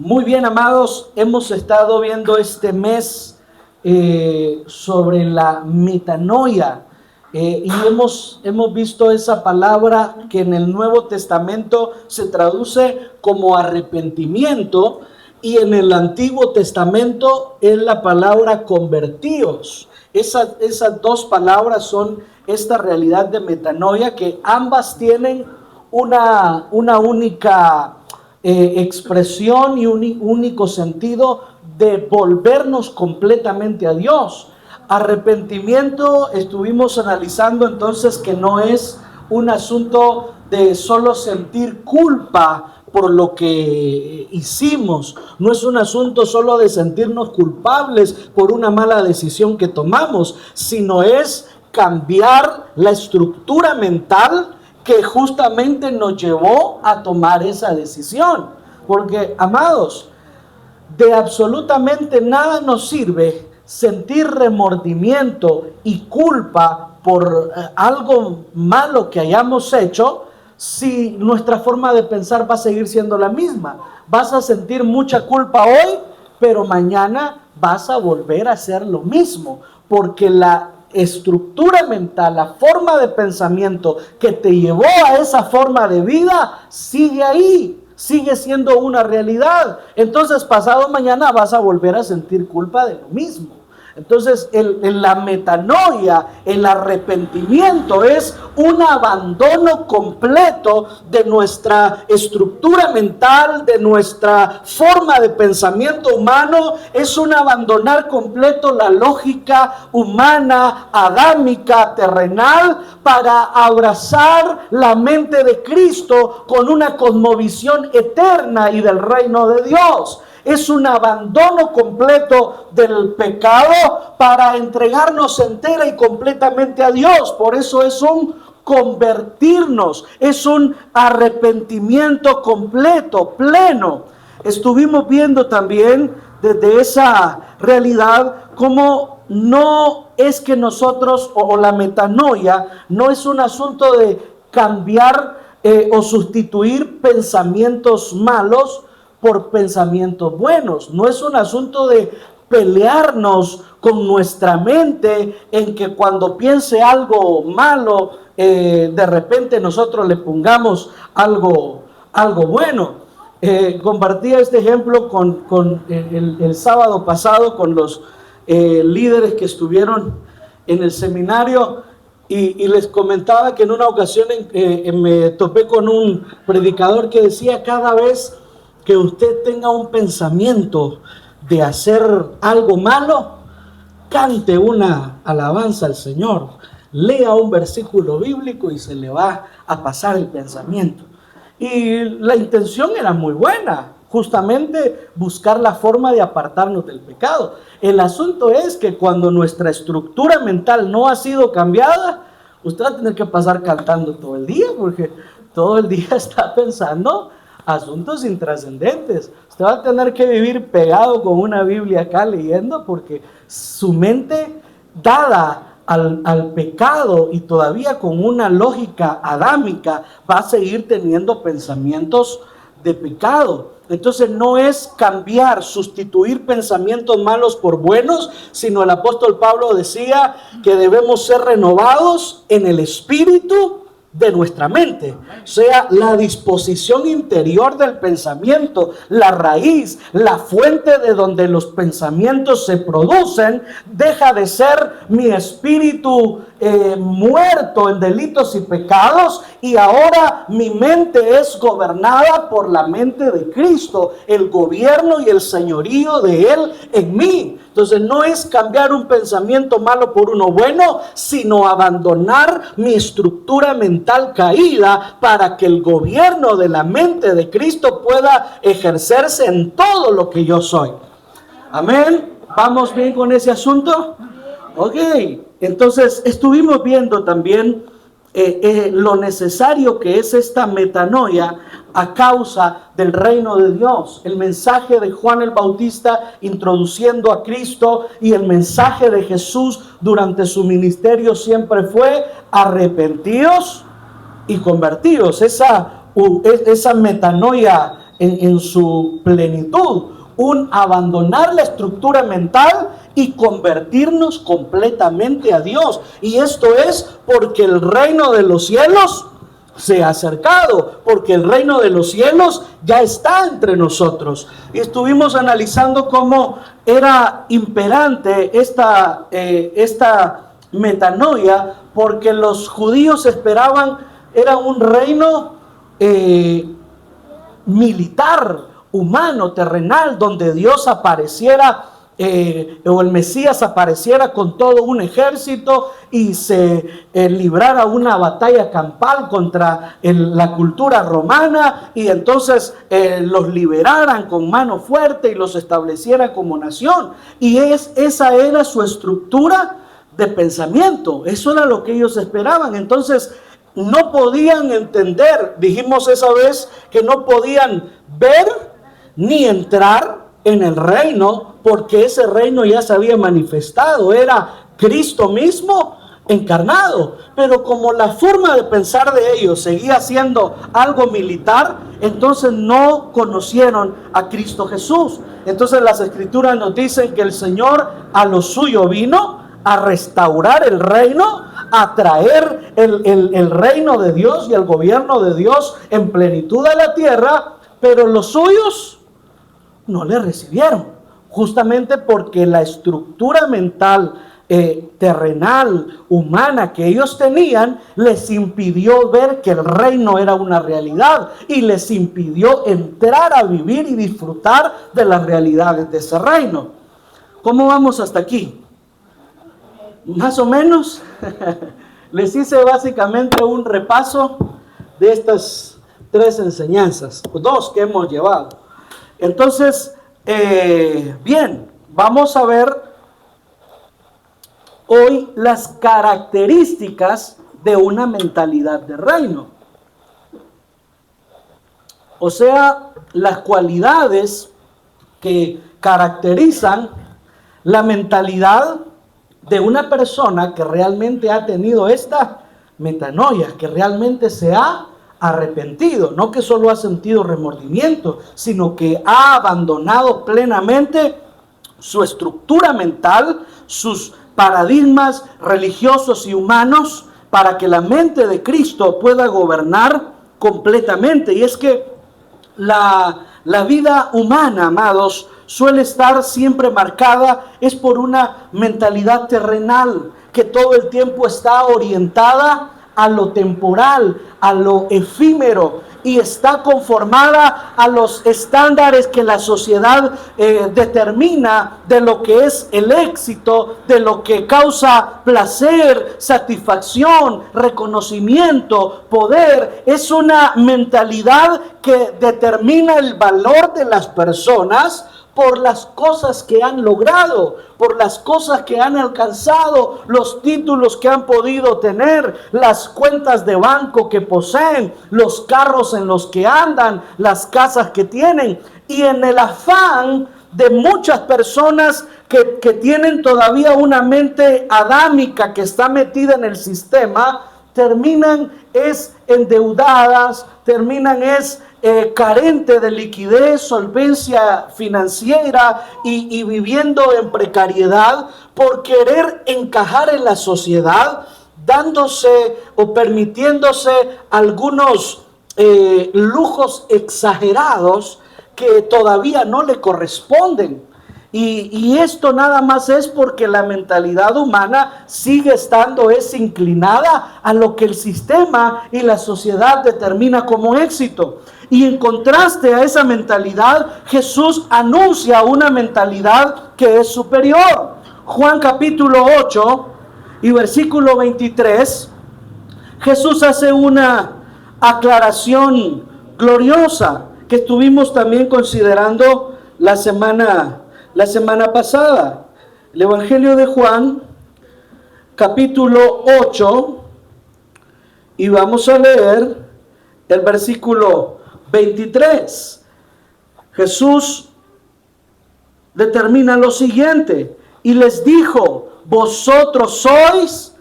Muy bien, amados, hemos estado viendo este mes sobre la metanoia y hemos visto esa palabra que en el Nuevo Testamento se traduce como arrepentimiento y en el Antiguo Testamento es la palabra convertíos. Esas dos palabras son esta realidad de metanoia, que ambas tienen una única expresión y un único sentido de volvernos completamente a Dios. Arrepentimiento estuvimos analizando entonces que no es un asunto de solo sentir culpa por lo que hicimos, no es un asunto solo de sentirnos culpables por una mala decisión que tomamos, sino es cambiar la estructura mental que justamente nos llevó a tomar esa decisión. Porque, amados, de absolutamente nada nos sirve sentir remordimiento y culpa por algo malo que hayamos hecho si nuestra forma de pensar va a seguir siendo la misma. Vas a sentir mucha culpa hoy, pero mañana vas a volver a hacer lo mismo, porque la estructura mental, la forma de pensamiento que te llevó a esa forma de vida sigue ahí, sigue siendo una realidad. Entonces pasado mañana vas a volver a sentir culpa de lo mismo. Entonces en la metanoia, el arrepentimiento es un abandono completo de nuestra estructura mental, de nuestra forma de pensamiento humano. Es un abandonar completo la lógica humana, adámica, terrenal, para abrazar la mente de Cristo con una cosmovisión eterna y del reino de Dios. Es un abandono completo del pecado para entregarnos entera y completamente a Dios. Por eso es un convertirnos, es un arrepentimiento completo, pleno. Estuvimos viendo también desde esa realidad cómo no es que nosotros, o la metanoia, no es un asunto de cambiar o sustituir pensamientos malos por pensamientos buenos. No es un asunto de pelearnos con nuestra mente en que cuando piense algo malo, de repente nosotros le pongamos algo bueno. Compartía este ejemplo con el sábado pasado con los líderes que estuvieron en el seminario y les comentaba que en una ocasión me topé con un predicador que decía: cada vez que usted tenga un pensamiento de hacer algo malo, cante una alabanza al Señor, lea un versículo bíblico y se le va a pasar el pensamiento. Y la intención era muy buena, justamente buscar la forma de apartarnos del pecado. El asunto es que cuando nuestra estructura mental no ha sido cambiada, usted va a tener que pasar cantando todo el día, porque todo el día está pensando asuntos intrascendentes. Usted va a tener que vivir pegado con una Biblia acá leyendo, porque su mente, dada al pecado y todavía con una lógica adámica, va a seguir teniendo pensamientos de pecado. Entonces no es cambiar, sustituir pensamientos malos por buenos, sino el apóstol Pablo decía que debemos ser renovados en el espíritu de nuestra mente, o sea, la disposición interior del pensamiento, la raíz, la fuente de donde los pensamientos se producen, deja de ser mi espíritu muerto en delitos y pecados, y ahora mi mente es gobernada por la mente de Cristo, el gobierno y el señorío de Él en mí. Entonces no es cambiar un pensamiento malo por uno bueno, sino abandonar mi estructura mental caída para que el gobierno de la mente de Cristo pueda ejercerse en todo lo que yo soy. Amén. ¿Vamos bien con ese asunto? Ok. Entonces estuvimos viendo también lo necesario que es esta metanoia a causa del reino de Dios. El mensaje de Juan el Bautista introduciendo a Cristo y el mensaje de Jesús durante su ministerio siempre fue: arrepentidos y convertidos. Esa metanoia en su plenitud, un abandonar la estructura mental y convertirnos completamente a Dios. Y esto es porque el reino de los cielos se ha acercado, porque el reino de los cielos ya está entre nosotros. Y estuvimos analizando cómo era imperante esta metanoia, porque los judíos esperaban, era un reino militar, humano, terrenal, donde Dios apareciera, o el Mesías apareciera con todo un ejército y se librara una batalla campal contra la cultura romana, y entonces los liberaran con mano fuerte y los estableciera como nación. Y esa era su estructura de pensamiento, eso era lo que ellos esperaban. Entonces no podían entender, dijimos esa vez, que no podían ver ni entrar en el reino, porque ese reino ya se había manifestado, era Cristo mismo encarnado. Pero como la forma de pensar de ellos seguía siendo algo militar, entonces no conocieron a Cristo Jesús. Entonces las escrituras nos dicen que el Señor a lo suyo vino a restaurar el reino, a traer el reino de Dios y el gobierno de Dios en plenitud a la tierra, pero los suyos no le recibieron, justamente porque la estructura mental terrenal, humana que ellos tenían, les impidió ver que el reino era una realidad y les impidió entrar a vivir y disfrutar de las realidades de ese reino. ¿Cómo vamos hasta aquí? Más o menos. Les hice básicamente un repaso de estas 3 enseñanzas, 2 que hemos llevado. Entonces, bien, vamos a ver hoy las características de una mentalidad de reino. O sea, las cualidades que caracterizan la mentalidad de una persona que realmente ha tenido esta metanoia, que realmente se ha arrepentido, no que solo ha sentido remordimiento, sino que ha abandonado plenamente su estructura mental, sus paradigmas religiosos y humanos, para que la mente de Cristo pueda gobernar completamente. Y es que la vida humana, amados, suele estar siempre marcada es por una mentalidad terrenal que todo el tiempo está orientada a lo temporal, a lo efímero, y está conformada a los estándares que la sociedad determina de lo que es el éxito, de lo que causa placer, satisfacción, reconocimiento, poder. Es una mentalidad que determina el valor de las personas por las cosas que han logrado, por las cosas que han alcanzado, los títulos que han podido tener, las cuentas de banco que poseen, los carros en los que andan, las casas que tienen. Y en el afán de muchas personas que tienen todavía una mente adámica que está metida en el sistema, terminan endeudadas, terminan carente de liquidez, solvencia financiera y viviendo en precariedad por querer encajar en la sociedad, dándose o permitiéndose algunos lujos exagerados que todavía no le corresponden. Y esto nada más es porque la mentalidad humana sigue estando inclinada a lo que el sistema y la sociedad determina como éxito. Y en contraste a esa mentalidad, Jesús anuncia una mentalidad que es superior. Juan capítulo 8 y versículo 23, Jesús hace una aclaración gloriosa que estuvimos también considerando la semana pasada. El Evangelio de Juan, capítulo 8, y vamos a leer el versículo 23. Jesús determina lo siguiente: y les dijo, vosotros sois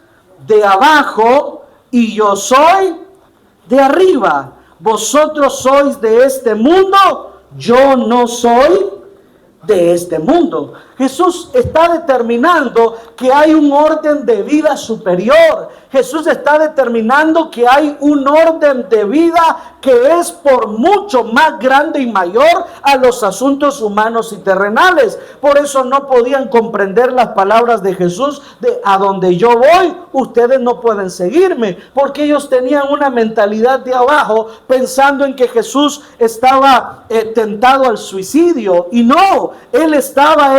de abajo y yo soy de arriba. vosotros sois de este mundo, yo no soy de este mundo. Jesús está determinando que hay un orden de vida superior. Jesús está determinando que hay un orden de vida que es por mucho más grande y mayor a los asuntos humanos y terrenales. Por eso no podían comprender las palabras de Jesús de a donde yo voy, ustedes no pueden seguirme, porque ellos tenían una mentalidad de abajo pensando en que Jesús estaba tentado al suicidio, y no, él estaba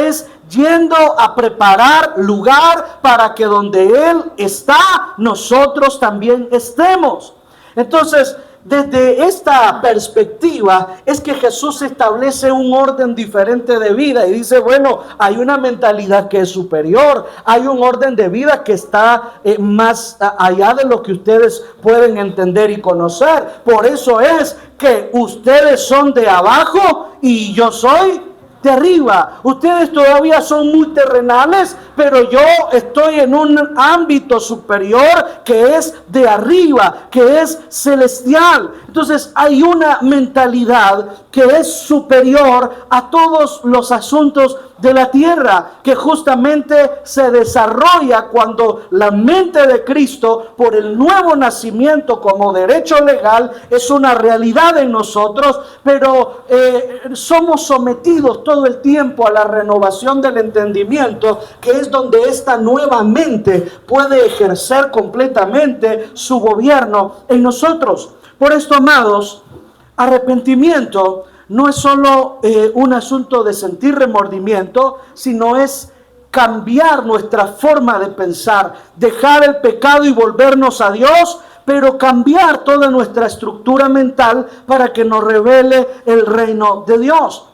yendo a preparar lugar para que donde Él está, nosotros también estemos. Entonces, desde esta perspectiva es que Jesús establece un orden diferente de vida y dice, bueno, hay una mentalidad que es superior, hay un orden de vida que está más allá de lo que ustedes pueden entender y conocer. Por eso es que ustedes son de abajo y yo soy de arriba. Ustedes todavía son muy terrenales, pero yo estoy en un ámbito superior que es de arriba, que es celestial. Entonces hay una mentalidad que es superior a todos los asuntos de la tierra, que justamente se desarrolla cuando la mente de Cristo, por el nuevo nacimiento como derecho legal, es una realidad en nosotros, pero somos sometidos todo el tiempo a la renovación del entendimiento, que es donde esta nueva mente puede ejercer completamente su gobierno en nosotros. Por esto, amados, arrepentimiento no es solo un asunto de sentir remordimiento, sino es cambiar nuestra forma de pensar, dejar el pecado y volvernos a Dios, pero cambiar toda nuestra estructura mental para que nos revele el reino de Dios.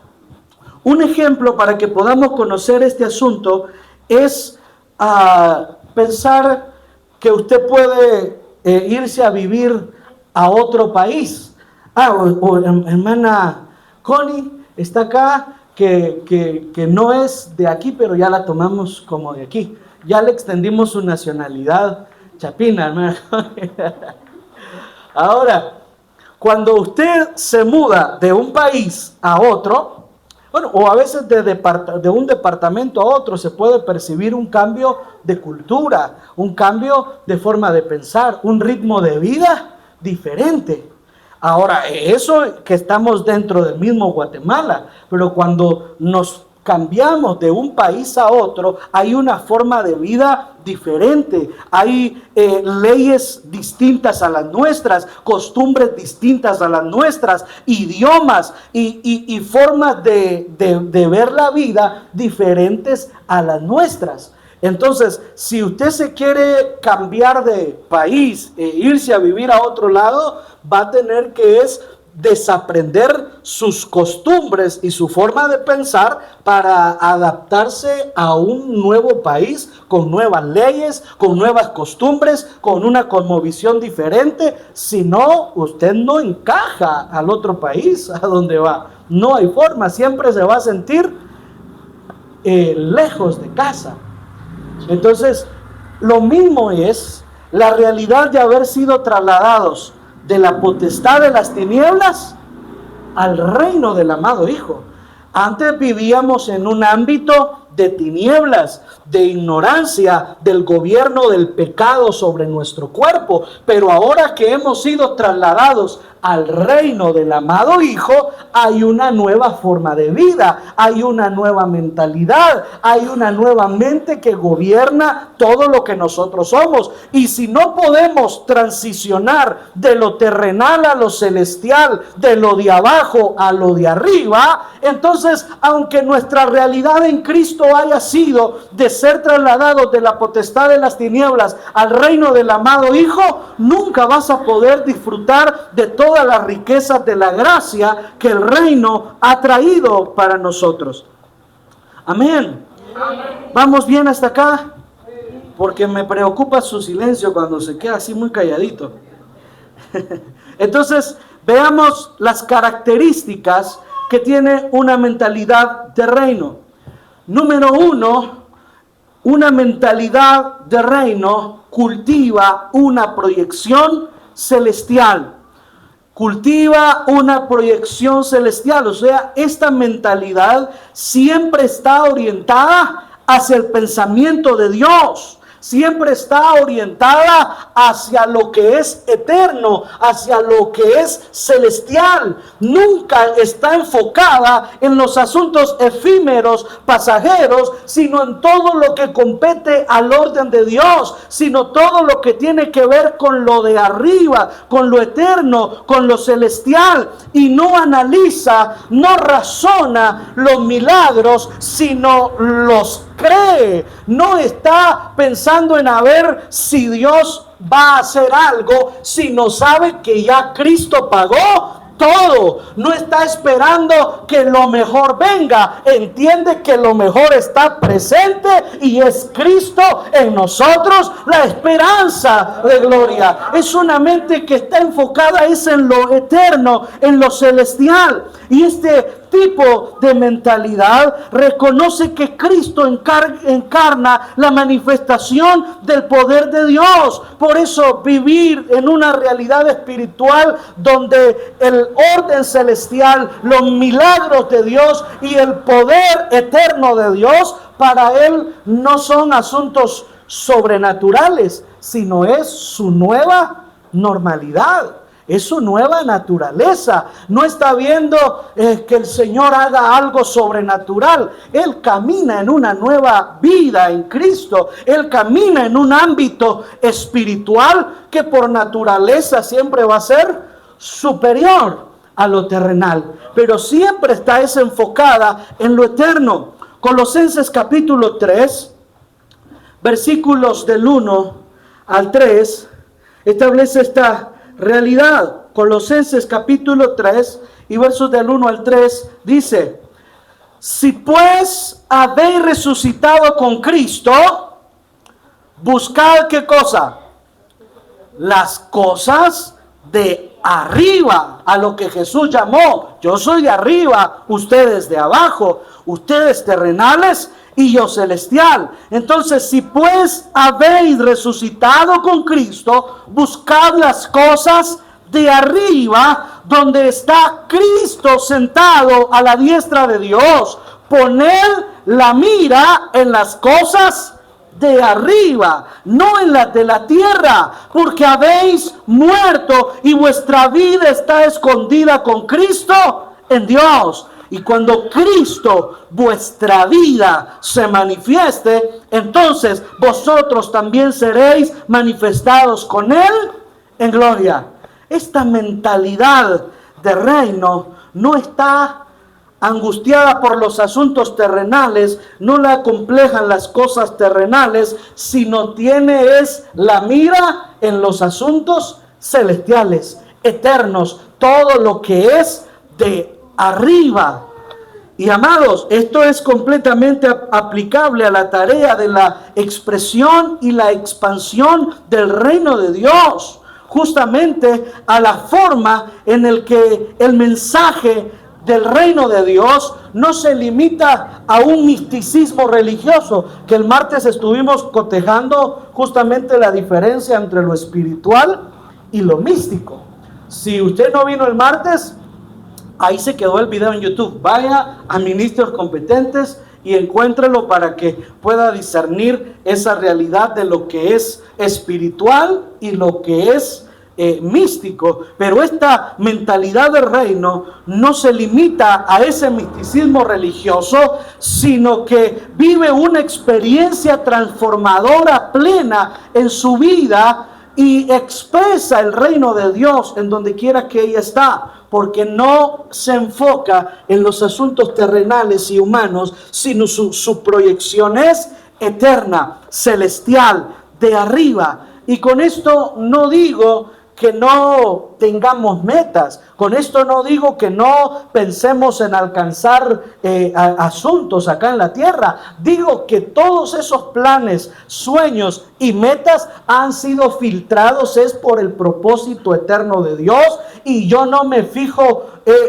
Un ejemplo para que podamos conocer este asunto es pensar que usted puede irse a vivir a otro país. Hermana Connie está acá, que no es de aquí, pero ya la tomamos como de aquí. Ya le extendimos su nacionalidad chapina, hermana. Ahora, cuando usted se muda de un país a otro, bueno, o a veces de un departamento a otro, se puede percibir un cambio de cultura, un cambio de forma de pensar, un ritmo de vida diferente. Ahora, eso que estamos dentro del mismo Guatemala, pero cuando nos cambiamos de un país a otro, hay una forma de vida diferente, hay leyes distintas a las nuestras, costumbres distintas a las nuestras, idiomas y formas de ver la vida diferentes a las nuestras. Entonces, si usted se quiere cambiar de país e irse a vivir a otro lado, va a tener que desaprender sus costumbres y su forma de pensar para adaptarse a un nuevo país con nuevas leyes, con nuevas costumbres, con una cosmovisión diferente. Si no, usted no encaja al otro país a donde va. No hay forma, siempre se va a sentir lejos de casa. Entonces, lo mismo es la realidad de haber sido trasladados de la potestad de las tinieblas al reino del amado Hijo. Antes vivíamos en un ámbito de tinieblas, de ignorancia, del gobierno del pecado sobre nuestro cuerpo. Pero ahora que hemos sido trasladados al reino del amado Hijo, hay una nueva forma de vida, hay una nueva mentalidad, hay una nueva mente que gobierna todo lo que nosotros somos. Y si no podemos transicionar de lo terrenal a lo celestial, de lo de abajo a lo de arriba, entonces, aunque nuestra realidad en Cristo haya sido de ser trasladados de la potestad de las tinieblas al reino del amado Hijo, nunca vas a poder disfrutar de todas las riquezas de la gracia que el reino ha traído para nosotros. Amén. ¿Vamos bien hasta acá? Porque me preocupa su silencio cuando se queda así muy calladito. Entonces, veamos las características que tiene una mentalidad de reino. Número 1, una mentalidad de reino cultiva una proyección celestial. cultiva una proyección celestial. O sea, esta mentalidad siempre está orientada hacia el pensamiento de Dios. Siempre está orientada hacia lo que es eterno, hacia lo que es celestial. Nunca está enfocada en los asuntos efímeros, pasajeros, sino en todo lo que compete al orden de Dios, sino todo lo que tiene que ver con lo de arriba, con lo eterno, con lo celestial. Y no analiza, no razona los milagros, sino los cree. No está pensando en a ver si Dios va a hacer algo, sino sabe que ya Cristo pagó todo. No está esperando que lo mejor venga. Entiende que lo mejor está presente y es Cristo en nosotros, la esperanza de gloria. Es una mente que está enfocada en lo eterno, en lo celestial. Y este tipo de mentalidad reconoce que Cristo encarna la manifestación del poder de Dios. Por eso vivir en una realidad espiritual donde el orden celestial, los milagros de Dios y el poder eterno de Dios, para Él no son asuntos sobrenaturales, sino es su nueva normalidad. Es su nueva naturaleza. No está viendo que el Señor haga algo sobrenatural. Él camina en una nueva vida en Cristo. Él camina en un ámbito espiritual que por naturaleza siempre va a ser superior a lo terrenal. Pero siempre está enfocada en lo eterno. Colosenses capítulo 3, versículos del 1 al 3, establece esta realidad. Colosenses capítulo 3 y versos del 1 al 3 dice: si pues habéis resucitado con Cristo, buscad ¿qué cosa? Las cosas de arriba, a lo que Jesús llamó: yo soy de arriba, ustedes de abajo, ustedes terrenales y yo celestial. Entonces, si pues habéis resucitado con Cristo, buscad las cosas de arriba, donde está Cristo sentado a la diestra de Dios. Poned la mira en las cosas de arriba, no en las de la tierra, porque habéis muerto y vuestra vida está escondida con Cristo en Dios. Y cuando Cristo, vuestra vida, se manifieste, entonces vosotros también seréis manifestados con Él en gloria. Esta mentalidad de reino no está angustiada por los asuntos terrenales, no la acomplejan las cosas terrenales, sino tiene la mira en los asuntos celestiales, eternos, todo lo que es de arriba. Y amados, esto es completamente aplicable a la tarea de la expresión y la expansión del reino de Dios, justamente a la forma en el que el mensaje del reino de Dios no se limita a un misticismo religioso, que el martes estuvimos cotejando justamente la diferencia entre lo espiritual y lo místico. Si usted no vino el martes, ahí se quedó el video en YouTube. Vaya a Ministros Competentes y encuéntrelo para que pueda discernir esa realidad de lo que es espiritual y lo que es místico. Pero esta mentalidad del reino no se limita a ese misticismo religioso, sino que vive una experiencia transformadora plena en su vida y expresa el reino de Dios en donde quiera que ella está, porque no se enfoca en los asuntos terrenales y humanos, sino su proyección es eterna, celestial, de arriba. Y con esto no digo que no tengamos metas, con esto no digo que no pensemos en alcanzar asuntos acá en la tierra. Digo que todos esos planes, sueños y metas han sido filtrados es por el propósito eterno de Dios, y yo no me fijo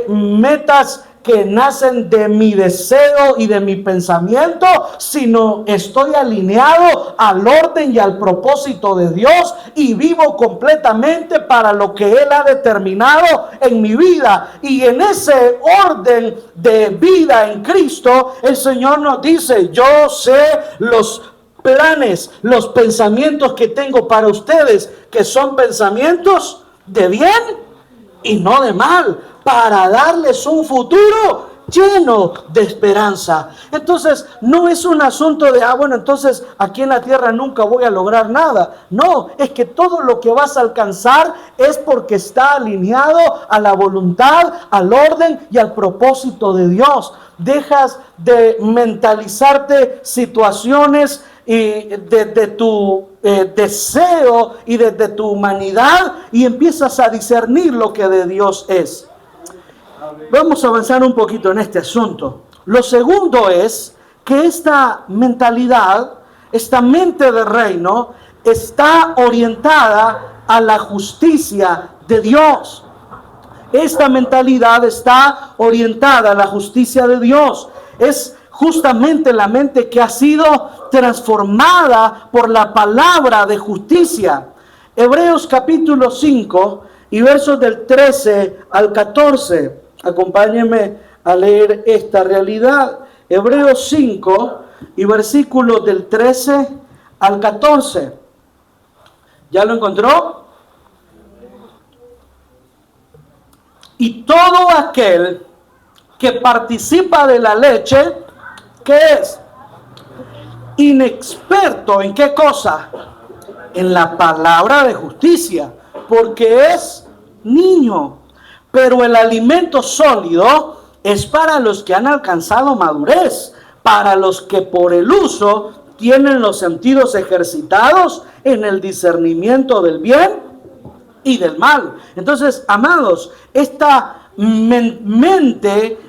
metas que nacen de mi deseo y de mi pensamiento, sino estoy alineado al orden y al propósito de Dios y vivo completamente para lo que Él ha determinado en mi vida. Y en ese orden de vida en Cristo, el Señor nos dice: yo sé los planes, los pensamientos que tengo para ustedes, que son pensamientos de bien y no de mal, para darles un futuro lleno de esperanza. Entonces no es un asunto de, bueno, entonces aquí en la tierra nunca voy a lograr nada. No, es que todo lo que vas a alcanzar es porque está alineado a la voluntad, al orden y al propósito de Dios. Dejas de mentalizarte situaciones y desde tu deseo y desde tu humanidad, y empiezas a discernir lo que de Dios es. Vamos a avanzar un poquito en este asunto. Lo segundo es que esta mentalidad, esta mente de reino, está orientada a la justicia de Dios. Esta mentalidad está orientada a la justicia de Dios. Es justamente la mente que ha sido transformada por la palabra de justicia. Hebreos capítulo 5 y versos del 13 al 14. Acompáñenme a leer esta realidad. Hebreos 5 y versículos del 13 al 14. ¿Ya lo encontró? Y todo aquel que participa de la leche, ¿qué es? Inexperto ¿en qué cosa? En la palabra de justicia, porque es niño. Pero el alimento sólido es para los que han alcanzado madurez, para los que por el uso tienen los sentidos ejercitados en el discernimiento del bien y del mal. Entonces, amados, esta mente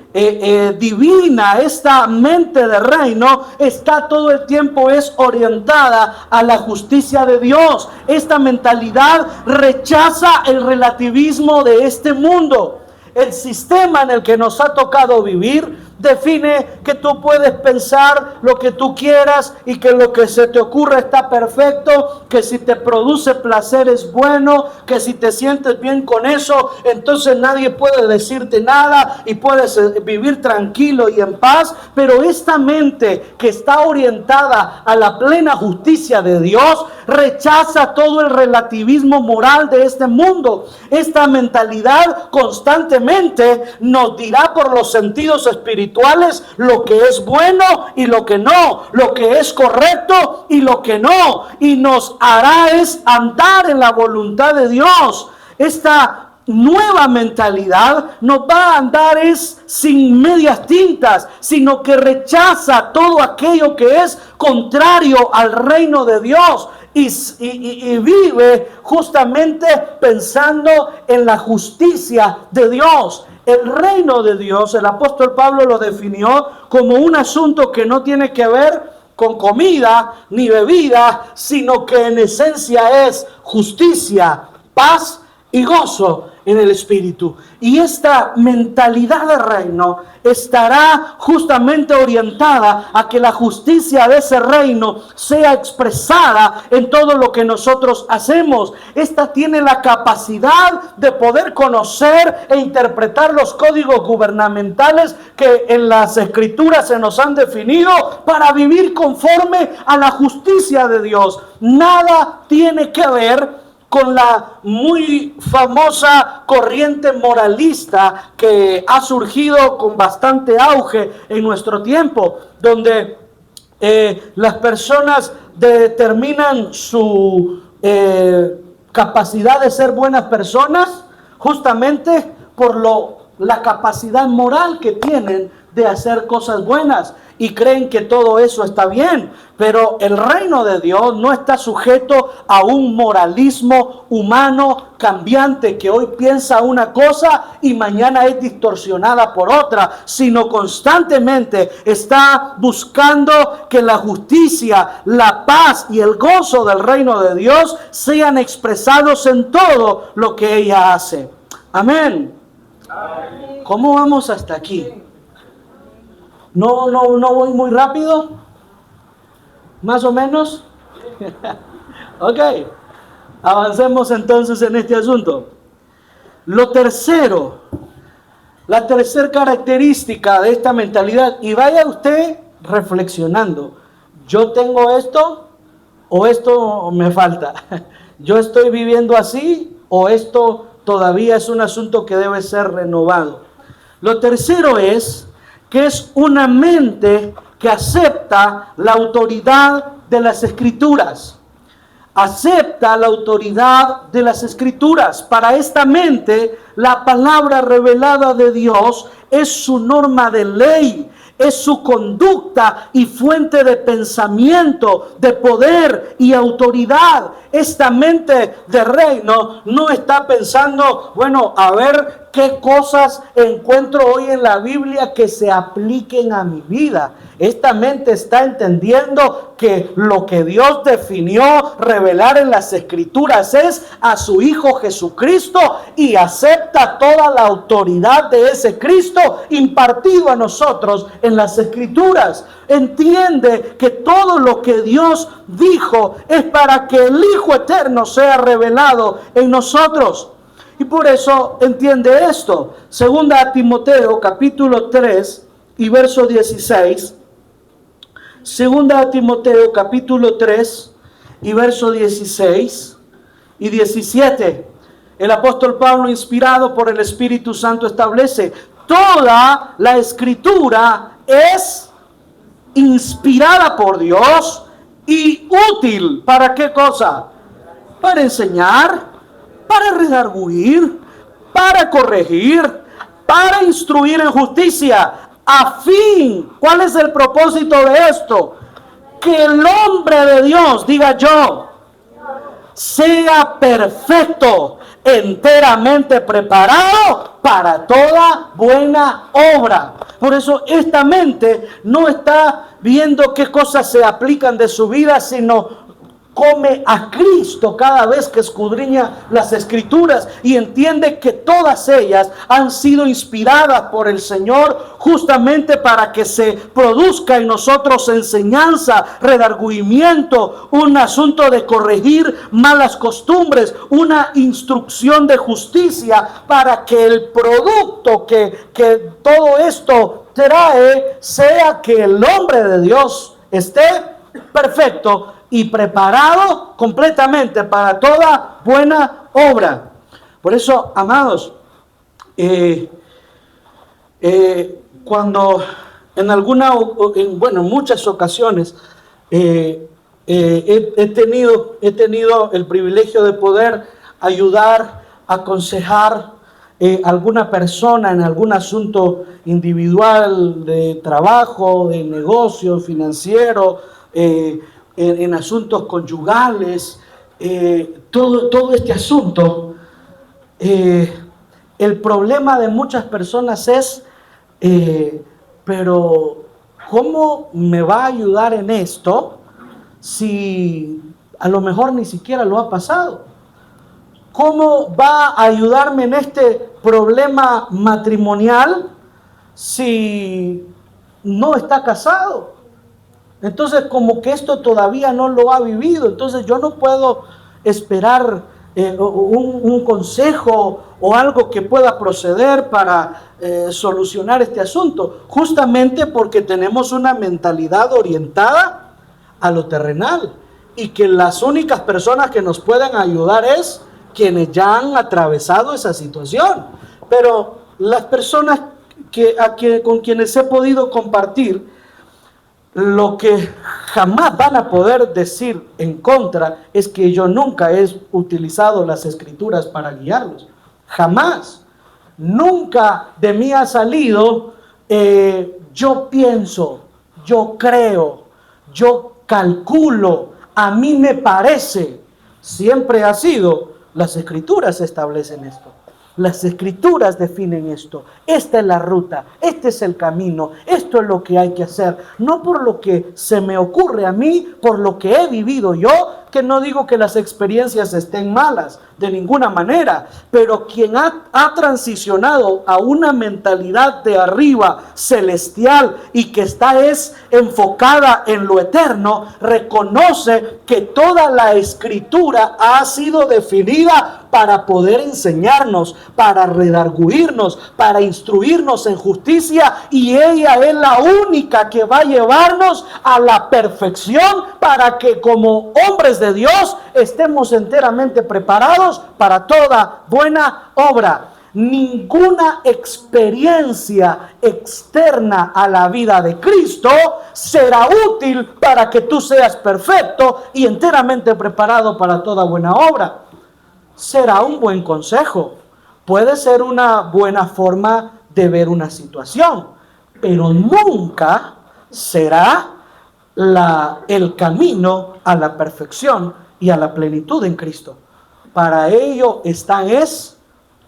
divina, esta mente de reino, está todo el tiempo es orientada a la justicia de Dios. Esta mentalidad rechaza el relativismo de este mundo. El sistema en el que nos ha tocado vivir define que tú puedes pensar lo que tú quieras y que lo que se te ocurra está perfecto, que si te produce placer es bueno, que si te sientes bien con eso, entonces nadie puede decirte nada y puedes vivir tranquilo y en paz. Pero esta mente que está orientada a la plena justicia de Dios rechaza todo el relativismo moral de este mundo. Esta mentalidad constantemente nos dirá por los sentidos espirituales lo que es bueno y lo que no, lo que es correcto y lo que no, y nos hará es andar en la voluntad de Dios. Esta nueva mentalidad nos va a andar es sin medias tintas, sino que rechaza todo aquello que es contrario al reino de Dios. Y vive justamente pensando en la justicia de Dios. El reino de Dios, el apóstol Pablo lo definió como un asunto que no tiene que ver con comida ni bebida, sino que en esencia es justicia, paz y gozo en el Espíritu. Y esta mentalidad de reino estará justamente orientada a que la justicia de ese reino sea expresada en todo lo que nosotros hacemos. Esta tiene la capacidad de poder conocer e interpretar los códigos gubernamentales que en las Escrituras se nos han definido para vivir conforme a la justicia de Dios. Nada tiene que ver con la muy famosa corriente moralista que ha surgido con bastante auge en nuestro tiempo, donde las personas determinan su capacidad de ser buenas personas justamente por la capacidad moral que tienen de hacer cosas buenas, y creen que todo eso está bien. Pero el reino de Dios no está sujeto a un moralismo humano cambiante que hoy piensa una cosa y mañana es distorsionada por otra, sino constantemente está buscando que la justicia, la paz y el gozo del reino de Dios sean expresados en todo lo que ella hace. Amén. ¿Cómo vamos hasta aquí? No voy muy rápido. Más o menos. Ok. Avancemos entonces en este asunto. Lo tercero, la tercera característica de esta mentalidad, y vaya usted reflexionando, ¿yo tengo esto o esto me falta? ¿Yo estoy viviendo así o esto todavía es un asunto que debe ser renovado? Lo tercero es que es una mente que acepta la autoridad de las Escrituras. Acepta la autoridad de las Escrituras. Para esta mente, la palabra revelada de Dios es su norma de ley, es su conducta y fuente de pensamiento, de poder y autoridad. Esta mente de reino no está pensando, bueno, a ver qué cosas encuentro hoy en la Biblia que se apliquen a mi vida. Esta mente está entendiendo que lo que Dios definió revelar en las Escrituras es a su Hijo Jesucristo, y acepta toda la autoridad de ese Cristo impartido a nosotros en las Escrituras. Entiende que todo lo que Dios dijo es para que el Hijo eterno sea revelado en nosotros. Y por eso entiende esto. Segunda a Timoteo capítulo 3 y verso 16. Segunda a Timoteo capítulo 3 y verso 16 y 17. El apóstol Pablo, inspirado por el Espíritu Santo, establece: toda la Escritura es inspirada por Dios y útil. ¿Para qué cosa? Para enseñar, para redarguir, para corregir, para instruir en justicia, a fin, ¿cuál es el propósito de esto? Que el hombre de Dios, diga yo, sea perfecto, enteramente preparado para toda buena obra. Por eso esta mente no está viendo qué cosas se aplican de su vida, sino come a Cristo cada vez que escudriña las Escrituras y entiende que todas ellas han sido inspiradas por el Señor justamente para que se produzca en nosotros enseñanza, redargüimiento, un asunto de corregir malas costumbres, una instrucción de justicia, para que el producto que todo esto trae sea que el hombre de Dios esté perfecto y preparado completamente para toda buena obra. Por eso, amados, cuando en muchas ocasiones he tenido el privilegio de poder ayudar, aconsejar alguna persona en algún asunto individual, de trabajo, de negocio, financiero, en asuntos conyugales, todo este asunto. El problema de muchas personas es, pero ¿cómo me va a ayudar en esto si a lo mejor ni siquiera lo ha pasado? ¿Cómo va a ayudarme en este problema matrimonial si no está casado? Entonces, como que esto todavía no lo ha vivido, entonces yo no puedo esperar un consejo o algo que pueda proceder para solucionar este asunto, justamente porque tenemos una mentalidad orientada a lo terrenal, y que las únicas personas que nos pueden ayudar es quienes ya han atravesado esa situación. Pero las personas con quienes he podido compartir, lo que jamás van a poder decir en contra es que yo nunca he utilizado las Escrituras para guiarlos. Jamás. Nunca de mí ha salido yo pienso, yo creo, yo calculo, a mí me parece. Siempre ha sido, las Escrituras establecen esto. Las Escrituras definen esto. Esta es la ruta, este es el camino, esto es lo que hay que hacer. No por lo que se me ocurre a mí, por lo que he vivido yo, que no digo que las experiencias estén malas, de ninguna manera, pero quien ha transicionado a una mentalidad de arriba, celestial, y que está enfocada en lo eterno, reconoce que toda la escritura ha sido definida para poder enseñarnos, para redarguirnos, para instruirnos en justicia, y ella es la única que va a llevarnos a la perfección para que como hombres de Dios estemos enteramente preparados para toda buena obra. Ninguna experiencia externa a la vida de Cristo será útil para que tú seas perfecto y enteramente preparado para toda buena obra. Será un buen consejo, puede ser una buena forma de ver una situación, pero nunca será el camino a la perfección y a la plenitud en Cristo. Para ello están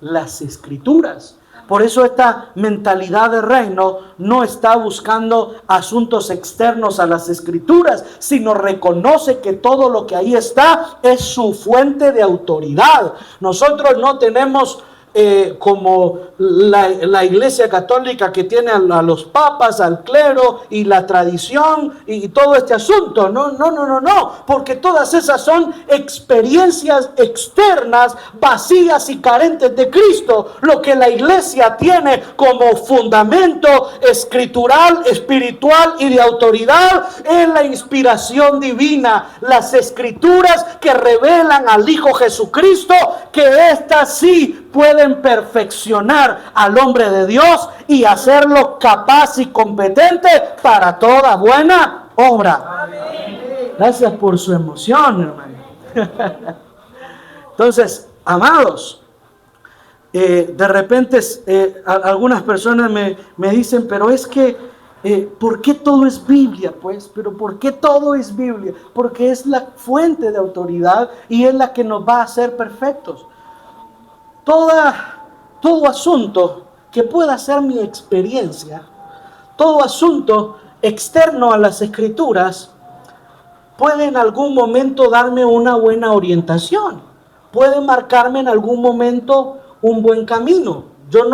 las escrituras. Por eso esta mentalidad de reino no está buscando asuntos externos a las escrituras, sino reconoce que todo lo que ahí está es su fuente de autoridad. Nosotros no tenemos como la Iglesia Católica, que tiene a los papas, al clero y la tradición y todo este asunto. No, porque todas esas son experiencias externas, vacías y carentes de Cristo. Lo que la Iglesia tiene como fundamento escritural, espiritual y de autoridad es la inspiración divina, las escrituras que revelan al Hijo Jesucristo, que éstas sí pueden perfeccionar al hombre de Dios y hacerlo capaz y competente para toda buena obra. Amén. Gracias por su emoción, hermano. Entonces, amados, de repente algunas personas me dicen, pero es que ¿por qué todo es Biblia? Pues, pero ¿por qué todo es Biblia? Porque es la fuente de autoridad y es la que nos va a hacer perfectos. Todo asunto que pueda ser mi experiencia, todo asunto externo a las escrituras, puede en algún momento darme una buena orientación, puede marcarme en algún momento un buen camino. Yo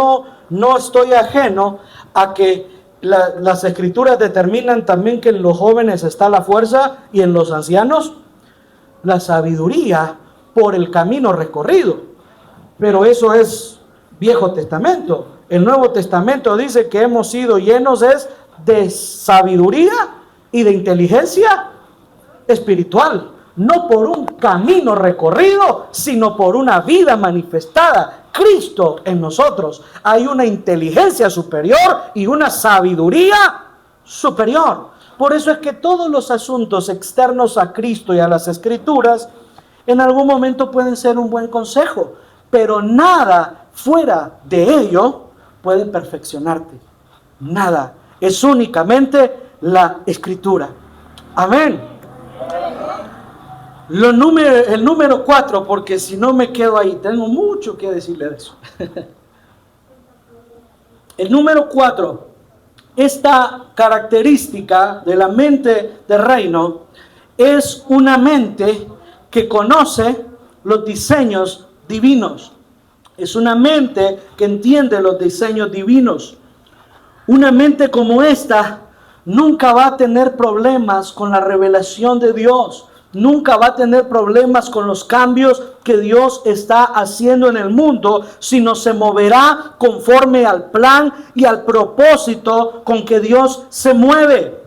no estoy ajeno a que las escrituras determinan también que en los jóvenes está la fuerza y en los ancianos la sabiduría por el camino recorrido. Pero eso es Viejo Testamento. El Nuevo Testamento dice que hemos sido llenos de sabiduría y de inteligencia espiritual. No por un camino recorrido, sino por una vida manifestada. Cristo en nosotros. Hay una inteligencia superior y una sabiduría superior. Por eso es que todos los asuntos externos a Cristo y a las Escrituras en algún momento pueden ser un buen consejo. Pero nada fuera de ello puede perfeccionarte. Nada. Es únicamente la Escritura. Amén. El número 4, porque si no me quedo ahí. Tengo mucho que decirle de eso. El número 4. Esta característica de la mente de reino es una mente que conoce los diseños divinos. Es una mente que entiende los diseños divinos. Una mente como esta nunca va a tener problemas con la revelación de Dios. Nunca va a tener problemas con los cambios que Dios está haciendo en el mundo, sino se moverá conforme al plan y al propósito con que Dios se mueve.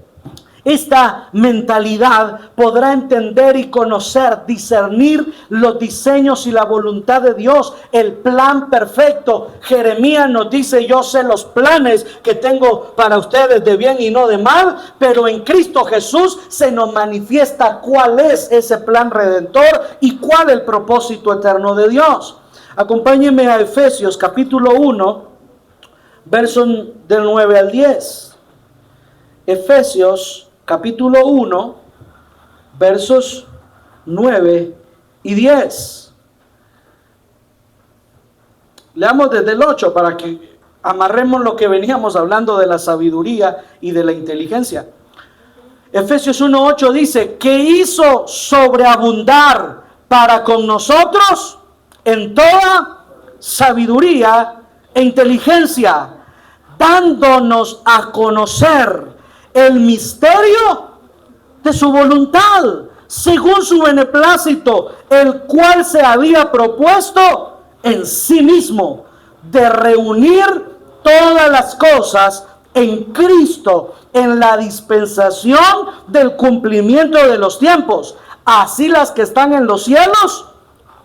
Esta mentalidad podrá entender y conocer, discernir los diseños y la voluntad de Dios, el plan perfecto. Jeremías nos dice: yo sé los planes que tengo para ustedes de bien y no de mal, pero en Cristo Jesús se nos manifiesta cuál es ese plan redentor y cuál el propósito eterno de Dios. Acompáñenme a Efesios capítulo 1, versos del 9 al 10. Efesios capítulo 1, versos 9 y 10. Leamos desde el 8 para que amarremos lo que veníamos hablando de la sabiduría y de la inteligencia. Efesios 1:8 dice, que hizo sobreabundar para con nosotros en toda sabiduría e inteligencia, dándonos a conocer el misterio de su voluntad, según su beneplácito, el cual se había propuesto en sí mismo, de reunir todas las cosas en Cristo, en la dispensación del cumplimiento de los tiempos, así las que están en los cielos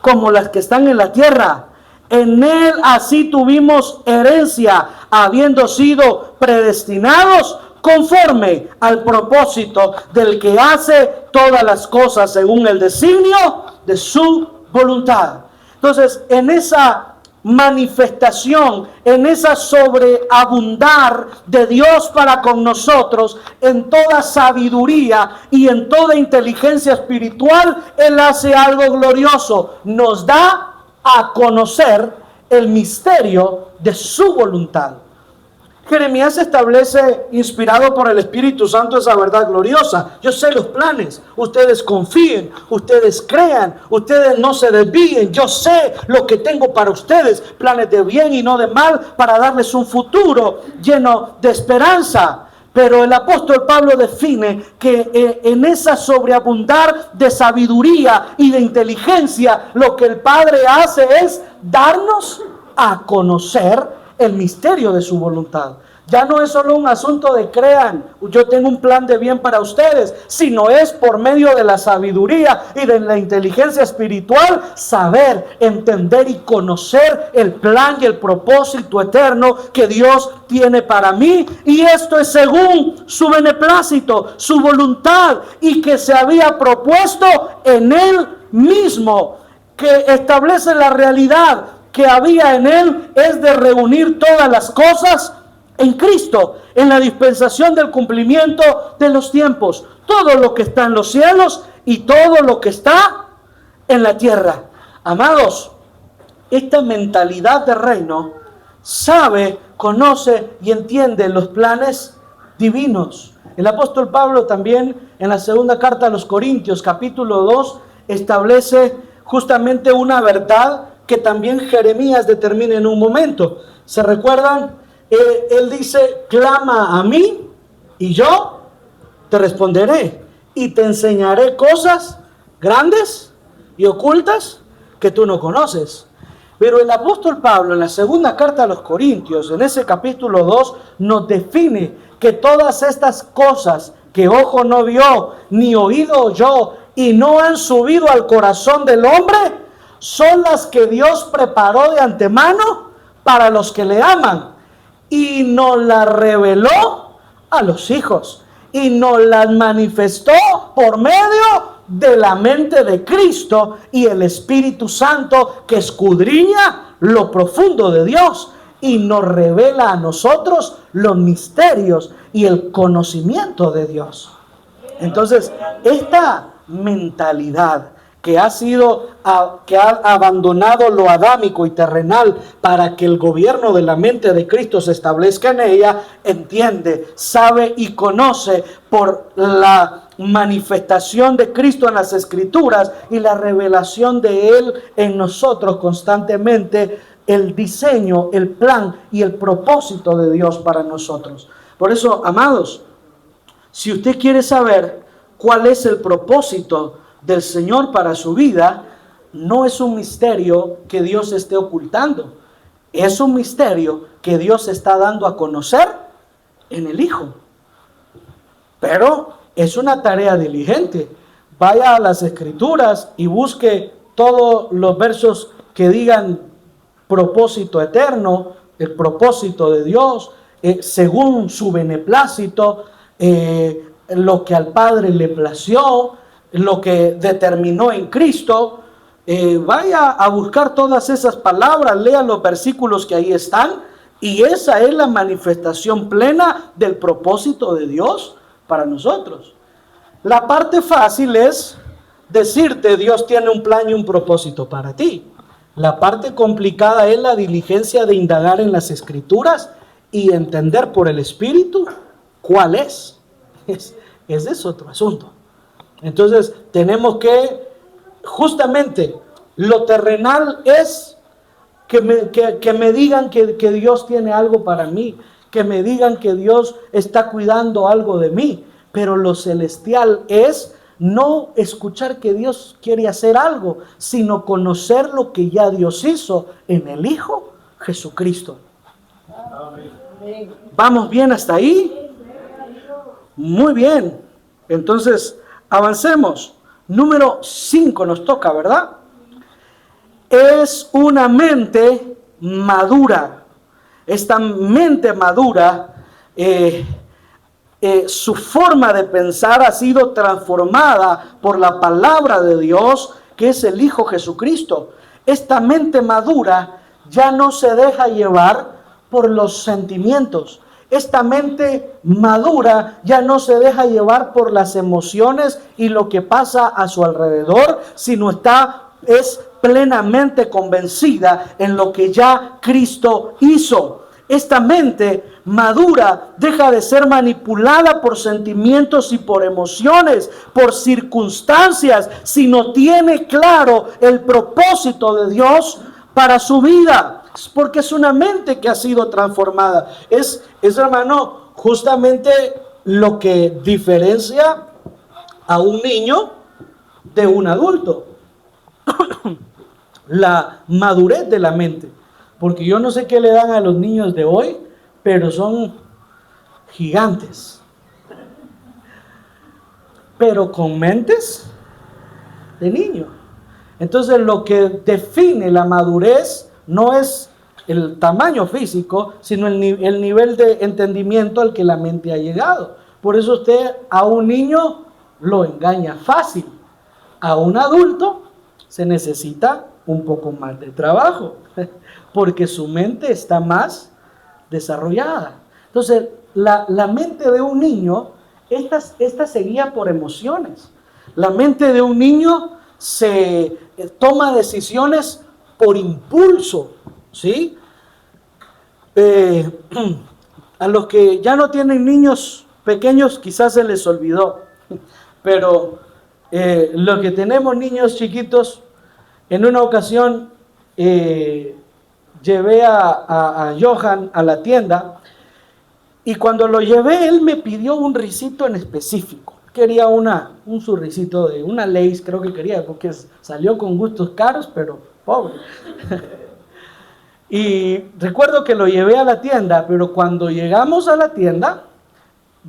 como las que están en la tierra. En él así tuvimos herencia, habiendo sido predestinados conforme al propósito del que hace todas las cosas según el designio de su voluntad. Entonces, en esa manifestación, en esa sobreabundar de Dios para con nosotros, en toda sabiduría y en toda inteligencia espiritual, Él hace algo glorioso, nos da a conocer el misterio de su voluntad. Jeremías establece, inspirado por el Espíritu Santo, esa verdad gloriosa. Yo sé los planes, ustedes confíen, ustedes crean, ustedes no se desvíen. Yo sé lo que tengo para ustedes, planes de bien y no de mal, para darles un futuro lleno de esperanza. Pero el apóstol Pablo define que en esa sobreabundar de sabiduría y de inteligencia, lo que el Padre hace es darnos a conocer el misterio de su voluntad. Ya no es solo un asunto de crean, yo tengo un plan de bien para ustedes, sino es por medio de la sabiduría y de la inteligencia espiritual, saber, entender y conocer el plan y el propósito eterno que Dios tiene para mí. Y esto es según su beneplácito, su voluntad, y que se había propuesto en Él mismo, que establece la realidad que había en Él, es de reunir todas las cosas en Cristo, en la dispensación del cumplimiento de los tiempos. Todo lo que está en los cielos y todo lo que está en la tierra. Amados, esta mentalidad de reino sabe, conoce y entiende los planes divinos. El apóstol Pablo también en la segunda carta a los Corintios, capítulo 2, establece justamente una verdad que también Jeremías determina en un momento. ¿Se recuerdan? Él dice, clama a mí y yo te responderé y te enseñaré cosas grandes y ocultas que tú no conoces. Pero el apóstol Pablo en la segunda carta a los Corintios, en ese capítulo 2, nos define que todas estas cosas que ojo no vio, ni oído oyó, y no han subido al corazón del hombre, son las que Dios preparó de antemano para los que le aman. Y nos las reveló a los hijos. Y nos las manifestó por medio de la mente de Cristo y el Espíritu Santo, que escudriña lo profundo de Dios y nos revela a nosotros los misterios y el conocimiento de Dios. Entonces, esta mentalidad que ha abandonado lo adámico y terrenal para que el gobierno de la mente de Cristo se establezca en ella, entiende, sabe y conoce por la manifestación de Cristo en las Escrituras y la revelación de Él en nosotros constantemente, el diseño, el plan y el propósito de Dios para nosotros. Por eso, amados, si usted quiere saber cuál es el propósito del Señor para su vida, no es un misterio que Dios esté ocultando, es un misterio que Dios está dando a conocer en el Hijo. Pero es una tarea diligente. Vaya a las Escrituras y busque todos los versos que digan propósito eterno, el propósito de Dios, según su beneplácito, lo que al Padre le plació, lo que determinó en Cristo. Vaya a buscar todas esas palabras, lea los versículos que ahí están, y esa es la manifestación plena del propósito de Dios para nosotros. La parte fácil es decirte, Dios tiene un plan y un propósito para ti. La parte complicada es la diligencia de indagar en las Escrituras y entender por el Espíritu cuál es. ese es otro asunto. Entonces tenemos que, justamente, lo terrenal es que me digan que Dios tiene algo para mí, que me digan que Dios está cuidando algo de mí, pero lo celestial es no escuchar que Dios quiere hacer algo, sino conocer lo que ya Dios hizo en el Hijo Jesucristo. ¿Vamos bien hasta ahí? Muy bien. Entonces, avancemos. Número 5 nos toca, ¿verdad? Es una mente madura. Esta mente madura, su forma de pensar ha sido transformada por la palabra de Dios, que es el Hijo Jesucristo. Esta mente madura ya no se deja llevar por los sentimientos. Esta mente madura ya no se deja llevar por las emociones y lo que pasa a su alrededor, sino es plenamente convencida en lo que ya Cristo hizo. Esta mente madura deja de ser manipulada por sentimientos y por emociones, por circunstancias, sino tiene claro el propósito de Dios para su vida. Porque es una mente que ha sido transformada. Es hermano, justamente lo que diferencia a un niño de un adulto. La madurez de la mente. Porque yo no sé qué le dan a los niños de hoy, pero son gigantes. Pero con mentes de niño. Entonces lo que define la madurez no es el tamaño físico, sino el nivel de entendimiento al que la mente ha llegado. Por eso usted a un niño lo engaña fácil. A un adulto se necesita un poco más de trabajo, porque su mente está más desarrollada. Entonces, la mente de un niño, esta se guía por emociones. La mente de un niño se toma decisiones por impulso, ¿sí? A los que ya no tienen niños pequeños quizás se les olvidó, pero los que tenemos niños chiquitos, en una ocasión llevé a Johan a la tienda y cuando lo llevé él me pidió un risito en específico. Quería un surrisito de una Lay's, creo que quería, porque salió con gustos caros, pero pobre. Y recuerdo que lo llevé a la tienda, pero cuando llegamos a la tienda,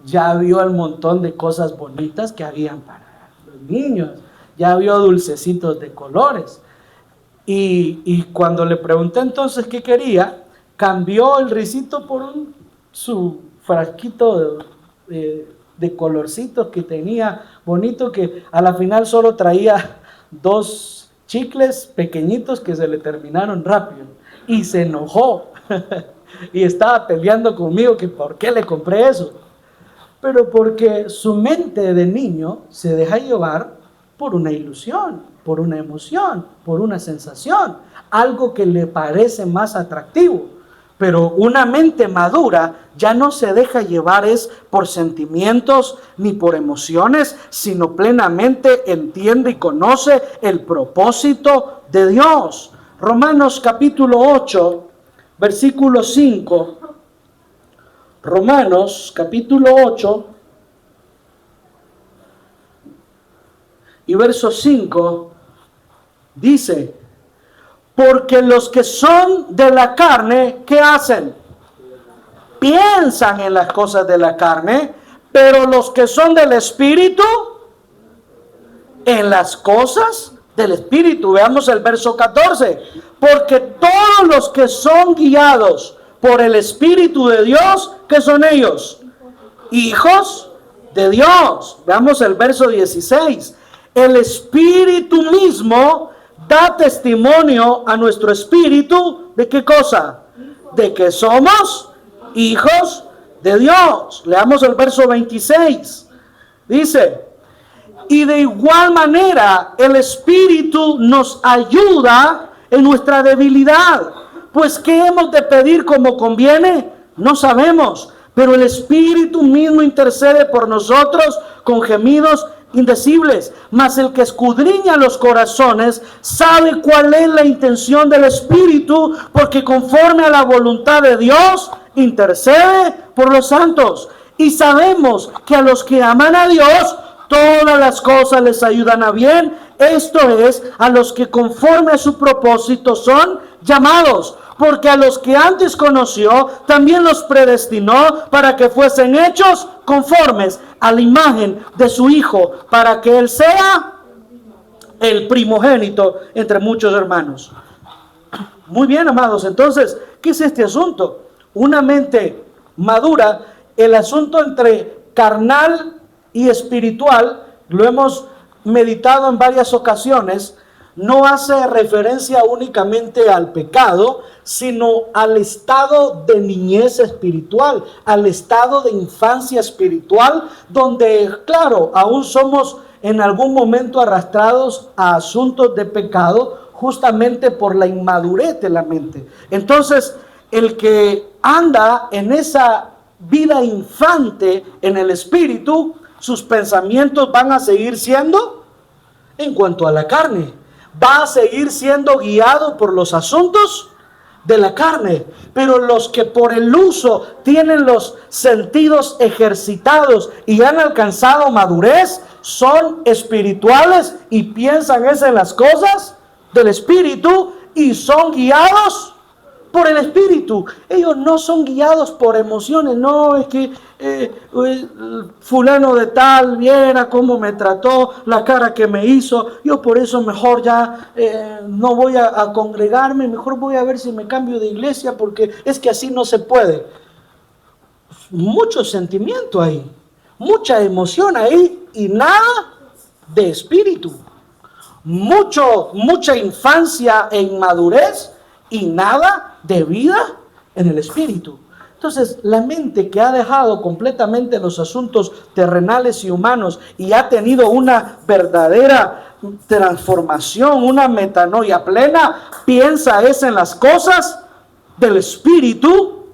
ya vio el montón de cosas bonitas que habían para los niños. Ya vio dulcecitos de colores. Y cuando le pregunté entonces qué quería, cambió el risito por su frasquito de colorcitos que tenía bonito, que a la final solo traía 2 chicles pequeñitos que se le terminaron rápido. Y se enojó y estaba peleando conmigo que por qué le compré eso. Pero porque su mente de niño se deja llevar por una ilusión, por una emoción, por una sensación, algo que le parece más atractivo. Pero una mente madura ya no se deja llevar por sentimientos ni por emociones, sino plenamente entiende y conoce el propósito de Dios. Romanos capítulo 8, versículo 5. Romanos capítulo 8 y verso 5 dice: porque los que son de la carne, ¿qué hacen? Piensan en las cosas de la carne, pero los que son del Espíritu, en las cosas del Espíritu. Veamos el verso 14. Porque todos los que son guiados por el Espíritu de Dios, ¿qué son ellos? Hijos de Dios. Veamos el verso 16. El Espíritu mismo da testimonio a nuestro espíritu, ¿de qué cosa? De que somos hijos de Dios. Leamos el verso 26. Dice: y de igual manera el Espíritu nos ayuda en nuestra debilidad. Pues ¿qué hemos de pedir como conviene? No sabemos. pero el Espíritu mismo intercede por nosotros con gemidos indecibles. Mas el que escudriña los corazones sabe cuál es la intención del Espíritu, porque conforme a la voluntad de Dios intercede por los santos. Y sabemos que a los que aman a Dios, todas las cosas les ayudan a bien. Esto es, a los que conforme a su propósito son llamados. Porque a los que antes conoció, también los predestinó para que fuesen hechos conformes a la imagen de su Hijo, para que Él sea el primogénito entre muchos hermanos. Muy bien, amados. Entonces, ¿qué es este asunto? Una mente madura, el asunto entre carnal y espiritual, lo hemos meditado en varias ocasiones, no hace referencia únicamente al pecado, sino al estado de niñez espiritual, al estado de infancia espiritual, donde, claro, aún somos en algún momento arrastrados a asuntos de pecado, justamente por la inmadurez de la mente. Entonces, el que anda en esa vida infante en el espíritu, sus pensamientos van a seguir siendo en cuanto a la carne. Va a seguir siendo guiado por los asuntos de la carne. Pero los que por el uso tienen los sentidos ejercitados y han alcanzado madurez, son espirituales y piensan en las cosas del espíritu y son guiados por el espíritu. Ellos no son guiados por emociones. No, es que fulano de tal, viera cómo me trató, la cara que me hizo, yo por eso mejor ya no voy a congregarme, mejor voy a ver si me cambio de iglesia, porque es que así no se puede. Mucho sentimiento ahí, mucha emoción ahí y nada de espíritu. Mucha infancia e inmadurez y nada de vida en el espíritu. Entonces, la mente que ha dejado completamente los asuntos terrenales y humanos y ha tenido una verdadera transformación, una metanoia plena, piensa en las cosas del espíritu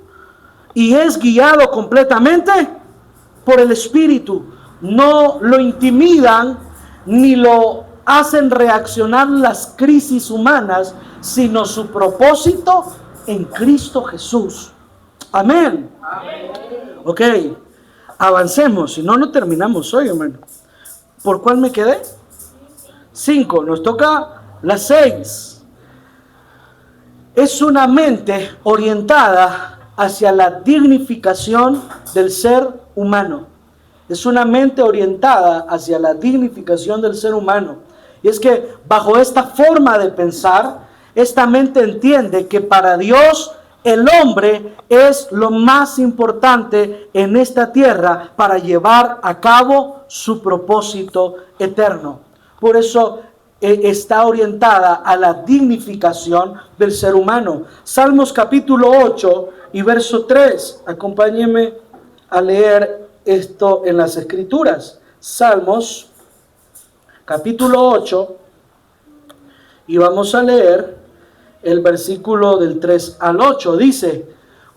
y es guiado completamente por el espíritu. No lo intimidan ni lo hacen reaccionar las crisis humanas, sino su propósito en Cristo Jesús. Amén. Amén. Ok, avancemos, si no, no terminamos hoy, hermano. ¿Por cuál me quedé? 5, nos toca la 6. Es una mente orientada hacia la dignificación del ser humano. Es una mente orientada hacia la dignificación del ser humano. Y es que bajo esta forma de pensar, esta mente entiende que para Dios el hombre es lo más importante en esta tierra para llevar a cabo su propósito eterno. Por eso está orientada a la dignificación del ser humano. Salmos capítulo 8 y verso 3. Acompáñenme a leer esto en las Escrituras. Salmos capítulo 8 y vamos a leer el versículo del 3 al 8. Dice: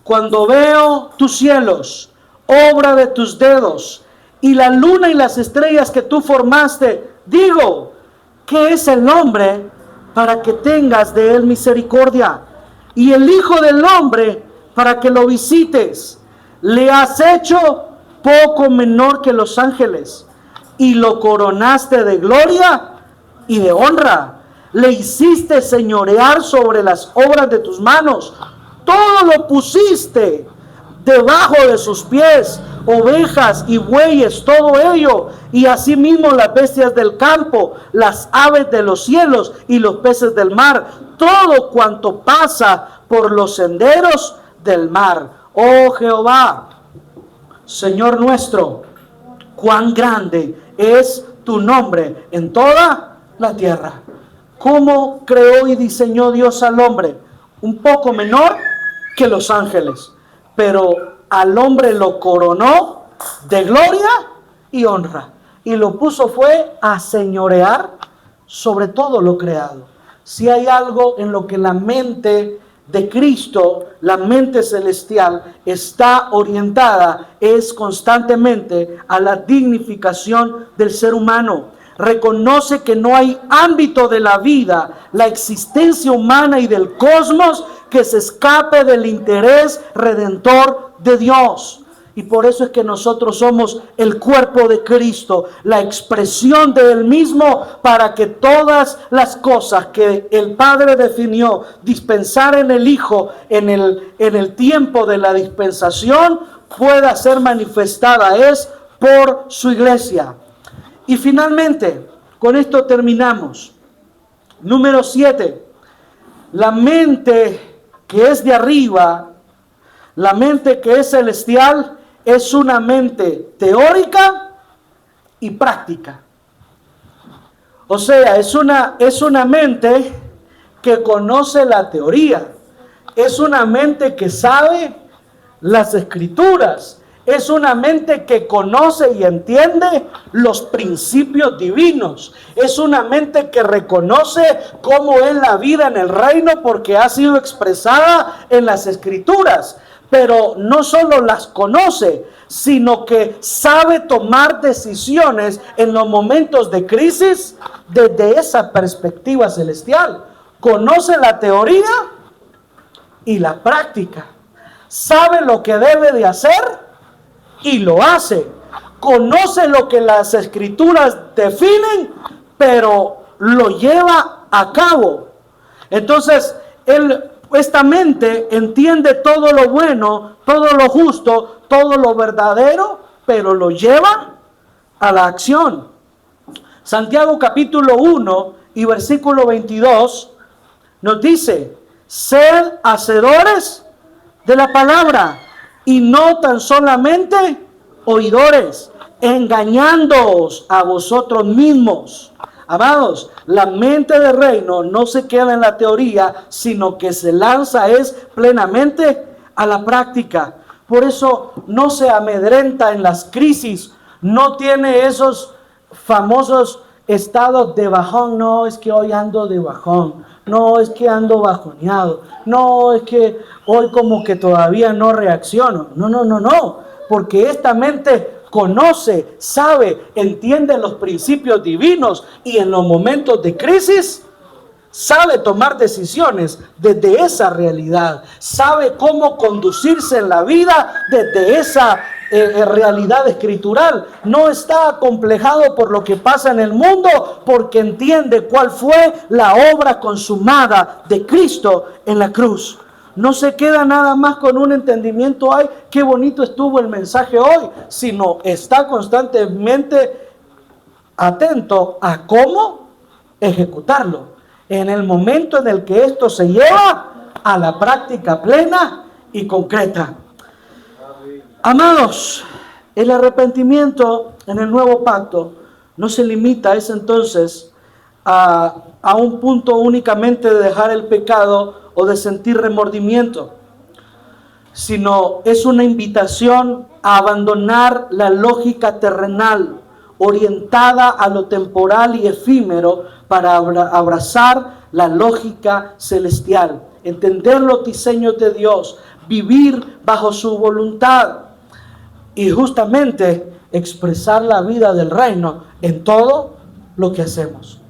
cuando veo tus cielos, obra de tus dedos, y la luna y las estrellas que tú formaste, digo, ¿qué es el hombre para que tengas de él misericordia? Y el hijo del hombre para que lo visites. Le has hecho poco menor que los ángeles, y lo coronaste de gloria y de honra. Le hiciste señorear sobre las obras de tus manos. Todo lo pusiste debajo de sus pies, ovejas y bueyes, todo ello, y asimismo las bestias del campo, las aves de los cielos y los peces del mar, todo cuanto pasa por los senderos del mar. Oh Jehová, Señor nuestro, cuán grande es tu nombre en toda la tierra. ¿Cómo creó y diseñó Dios al hombre? Un poco menor que los ángeles, pero al hombre lo coronó de gloria y honra, y lo puso fue a señorear sobre todo lo creado. Si hay algo en lo que la mente de Cristo, la mente celestial, está orientada, es constantemente a la dignificación del ser humano. Reconoce que no hay ámbito de la vida, la existencia humana y del cosmos que se escape del interés redentor de Dios. Y por eso es que nosotros somos el cuerpo de Cristo, la expresión de Él mismo, para que todas las cosas que el Padre definió dispensar en el Hijo en el tiempo de la dispensación, pueda ser manifestada es por su iglesia. Y finalmente, con esto terminamos. Número 7. La mente que es de arriba, la mente que es celestial, es una mente teórica y práctica. O sea, es una mente que conoce la teoría. Es una mente que sabe las escrituras. Es una mente que conoce y entiende los principios divinos. Es una mente que reconoce cómo es la vida en el reino porque ha sido expresada en las escrituras. Pero no solo las conoce, sino que sabe tomar decisiones en los momentos de crisis desde esa perspectiva celestial. Conoce la teoría y la práctica. Sabe lo que debe de hacer y lo hace. Conoce lo que las escrituras definen, pero lo lleva a cabo. Entonces, esta mente entiende todo lo bueno, todo lo justo, todo lo verdadero, pero lo lleva a la acción. Santiago capítulo 1 y versículo 22 nos dice: sed hacedores de la palabra y no tan solamente oidores, engañándoos a vosotros mismos. Amados, la mente del reino no se queda en la teoría, sino que se lanza plenamente a la práctica. Por eso no se amedrenta en las crisis, no tiene esos famosos estados de bajón. No, es que hoy ando de bajón. No, es que ando bajoneado. No, es que hoy como que todavía no reacciono. No, porque esta mente conoce, sabe, entiende los principios divinos y en los momentos de crisis sabe tomar decisiones desde esa realidad, sabe cómo conducirse en la vida desde esa realidad escritural. No está acomplejado por lo que pasa en el mundo, porque entiende cuál fue la obra consumada de Cristo en la cruz. No se queda nada más con un entendimiento, ay, qué bonito estuvo el mensaje hoy, sino está constantemente atento a cómo ejecutarlo en el momento en el que esto se lleva a la práctica plena y concreta. Amados, el arrepentimiento en el nuevo pacto no se limita entonces a un punto únicamente de dejar el pecado o de sentir remordimiento, sino es una invitación a abandonar la lógica terrenal orientada a lo temporal y efímero para abrazar la lógica celestial, entender los diseños de Dios, vivir bajo su voluntad y justamente expresar la vida del reino en todo lo que hacemos.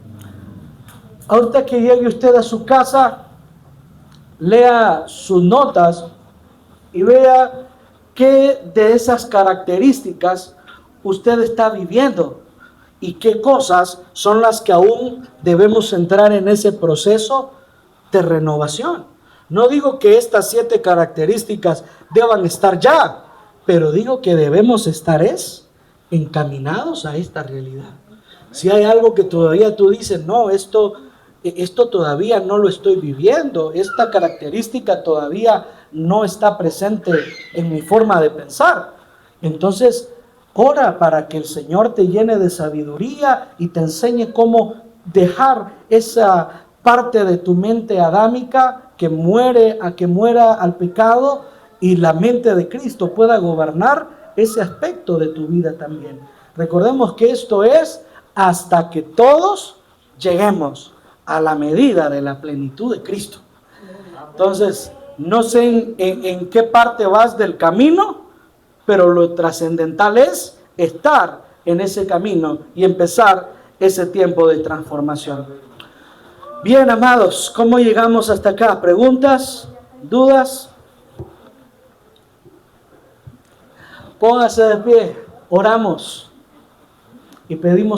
Ahorita que llegue usted a su casa, lea sus notas y vea qué de esas características usted está viviendo y qué cosas son las que aún debemos entrar en ese proceso de renovación. No digo que estas 7 características deban estar ya, pero digo que debemos estar encaminados a esta realidad. Si hay algo que todavía tú dices, no, esto todavía no lo estoy viviendo, esta característica todavía no está presente en mi forma de pensar, entonces ora para que el Señor te llene de sabiduría y te enseñe cómo dejar esa parte de tu mente adámica que muera al pecado y la mente de Cristo pueda gobernar ese aspecto de tu vida también. Recordemos que esto es hasta que todos lleguemos a la medida de la plenitud de Cristo. Entonces, no sé en qué parte vas del camino, pero lo trascendental es estar en ese camino y empezar ese tiempo de transformación. Bien, amados, ¿cómo llegamos hasta acá? ¿Preguntas? ¿Dudas? Póngase de pie, oramos y pedimos